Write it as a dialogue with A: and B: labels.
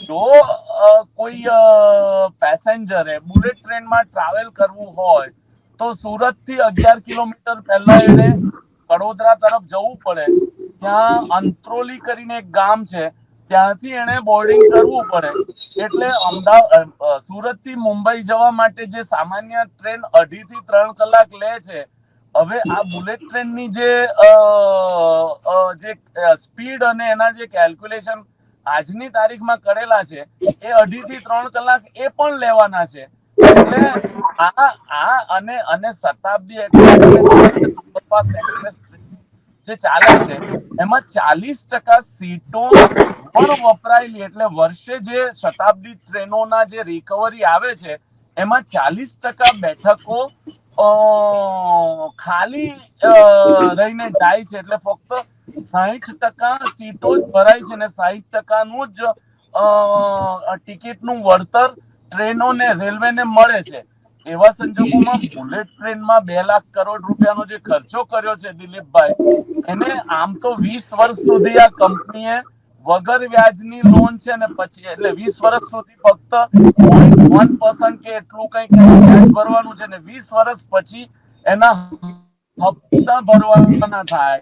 A: જો કોઈ પેસેન્જરે બુલેટ ટ્રેનમાં ટ્રાવેલ કરવું હોય તો સુરત થી 11 કિલોમીટર પહેલા એને વડોદરા તરફ જવું પડે. ત્યાં અંત્રોલી કરીને એક ગામ છે, ત્યાંથી એને બોર્ડિંગ કરવું પડે. એટલે સુરત થી મુંબઈ જવા માટે જે સામાન્ય ટ્રેન 2.5 થી 3 કલાક લે છે, હવે આ બુલેટ ટ્રેનની જે સ્પીડ અને એના જે કેલ્ક્યુલેશન આજની તારીખમાં કરેલા છે, એ 2.5 થી 3 કલાક એ પણ લેવાના છે. એટલે અને શતાબ્દી એક્સપ્રેસ જે ચાલે છે એમાં 40% સીટો પણ વપરાયેલી. એટલે વર્ષે જે શતાબ્દી ટ્રેનોના જે રિકવરી આવે છે એમાં 40% બેઠકો ખાલી રહીને જાય છે. એટલે ફક્ત 60% સીટો જ ભરાય છે, ને 60% નું જ ટિકિટ નું વળતર ટ્રેનોને રેલવેને મળે છે. એવા સંજોગોમાં બુલેટ ટ્રેનમાં 2 લાખ કરોડ રૂપિયાનો જે ખર્ચો કર્યો છે દિલીપભાઈ, એને આમ તો 20 વર્ષ સુધી આ કંપનીએ વગર વ્યાજની લોન છે ને પછી એટલે 20 વર્ષ સુધી ફક્ત 0.1% કે એટલું કંઈક વ્યાજ ભરવાનું છે ને 20 વર્ષ પછી એના હપ્તા ભરવાના થાય.